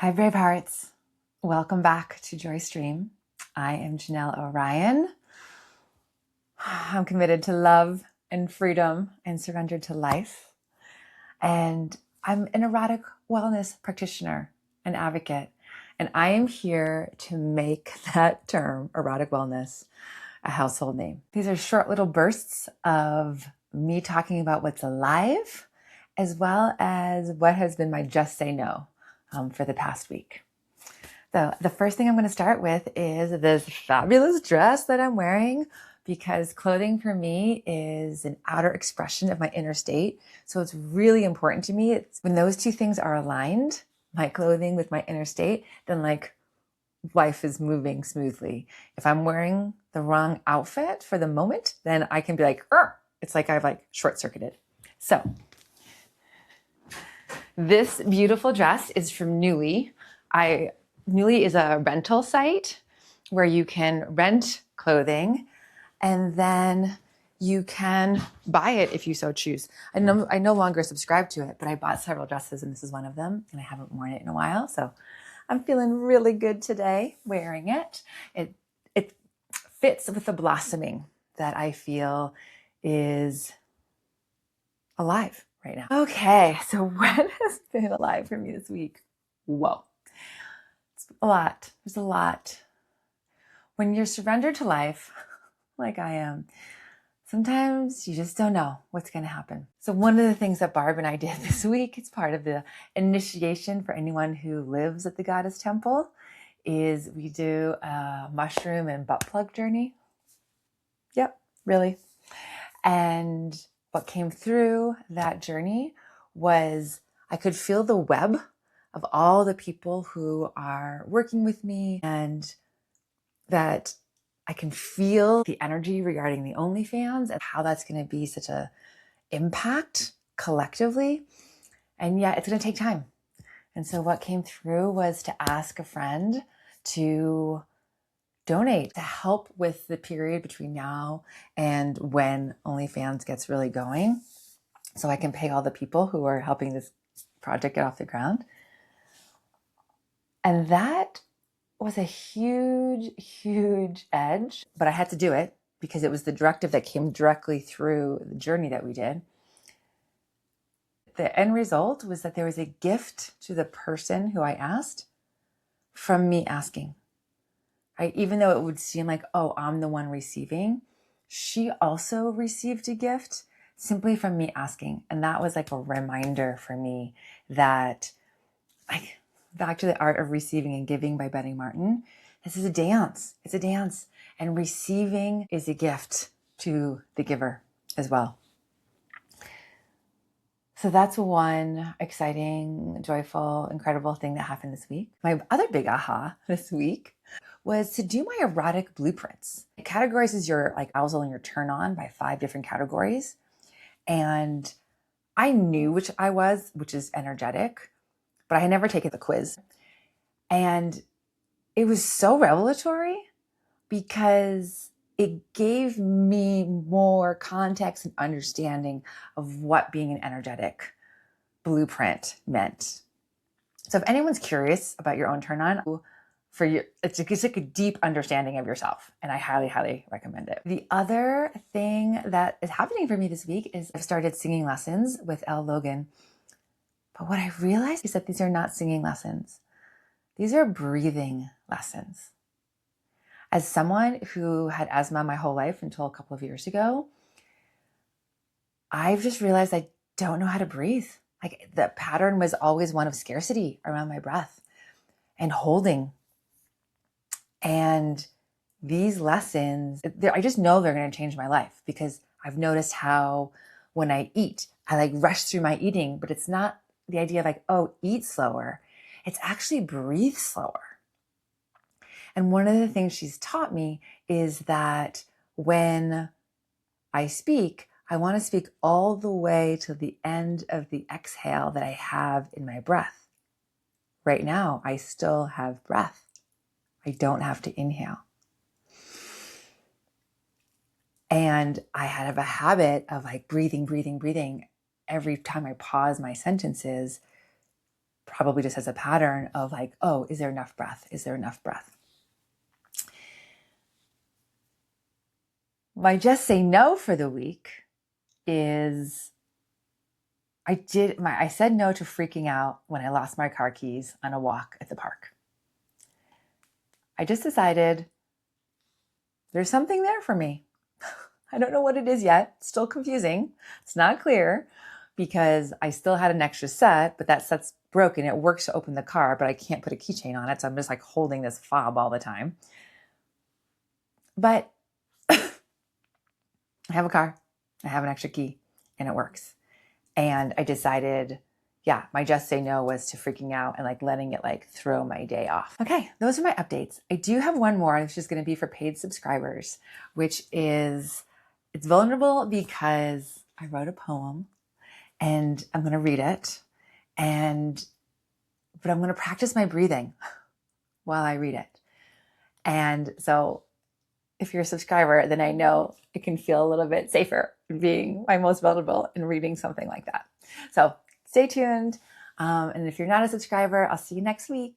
Hi, brave hearts. Welcome back to Joystream. I am Janelle Orion. I'm committed to love and freedom and surrendered to life. And I'm an erotic wellness practitioner and advocate. And I am here to make that term, erotic wellness, a household name. These are short little bursts of me talking about what's alive, as well as what has been my just say no for the past week. So the first thing I'm going to start with is this fabulous dress that I'm wearing, because clothing for me is an outer expression of my inner state. So it's really important to me. It's when those two things are aligned, my clothing with my inner state, then like life is moving smoothly. If I'm wearing the wrong outfit for the moment, then I can be like, it's like I've like short circuited. So this beautiful dress is from Nuuly. Nuuly is a rental site where you can rent clothing and then you can buy it if you so choose. I no longer subscribe to it, but I bought several dresses and this is one of them, and I haven't worn it in a while. So I'm feeling really good today wearing it. It fits with the blossoming that I feel is alive right now. Okay, so what has been alive for me this week? Whoa. It's a lot. There's a lot. When you're surrendered to life, like I am, sometimes you just don't know what's going to happen. So one of the things that Barb and I did this week, it's part of the initiation for anyone who lives at the Goddess Temple, is we do a mushroom and butt plug journey. Yep, really. And what came through that journey was I could feel the web of all the people who are working with me, and that I can feel the energy regarding the OnlyFans and how that's going to be such a impact collectively. And yet it's going to take time. And so what came through was to ask a friend to donate to help with the period between now and when OnlyFans gets really going, so I can pay all the people who are helping this project get off the ground. And that was a huge, huge edge, but I had to do it because it was the directive that came directly through the journey that we did. The end result was that there was a gift to the person who I asked from me asking. Right? Even though it would seem like, oh, I'm the one receiving, she also received a gift simply from me asking. And that was like a reminder for me that, like, back to the art of receiving and giving by Betty Martin, this is a dance. It's a dance. And receiving is a gift to the giver as well. So that's one exciting, joyful, incredible thing that happened this week. My other big aha this week was to do my erotic blueprints. It categorizes your like arousal and your turn on by 5 different categories. And I knew which I was, which is energetic, but I had never taken the quiz. And it was so revelatory because it gave me more context and understanding of what being an energetic blueprint meant. So if anyone's curious about your own turn on, it's like a deep understanding of yourself, and I highly, highly recommend it. The other thing that is happening for me this week is I've started singing lessons with Elle Logan. But what I realized is that these are not singing lessons. These are breathing lessons. As someone who had asthma my whole life until a couple of years ago, I've just realized I don't know how to breathe. Like the pattern was always one of scarcity around my breath and holding. And these lessons, I just know they're going to change my life, because I've noticed how when I eat, I like rush through my eating, but it's not the idea of like, oh, eat slower. It's actually breathe slower. And one of the things she's taught me is that when I speak, I want to speak all the way to the end of the exhale that I have in my breath. Right now, I still have breath. I don't have to inhale. And I have a habit of like breathing, breathing, breathing every time I pause my sentences. probably just has a pattern of like, oh, is there enough breath? Is there enough breath? My just say no for the week is I said no to freaking out when I lost my car keys on a walk at the park. I just decided there's something there for me. I don't know what it is yet. It's still confusing. It's not clear because I still had an extra set, but that set's broken. It works to open the car, but I can't put a keychain on it. So I'm just like holding this fob all the time. But I have a car, I have an extra key, and it works. And I decided, yeah, my just say no was to freaking out and like letting it like throw my day off. Okay, those are my updates. I do have one more, which is going to be for paid subscribers, which is, it's vulnerable because I wrote a poem and I'm going to read it. But I'm going to practice my breathing while I read it. And so if you're a subscriber, then I know it can feel a little bit safer being my most vulnerable and reading something like that. So stay tuned. And if you're not a subscriber, I'll see you next week.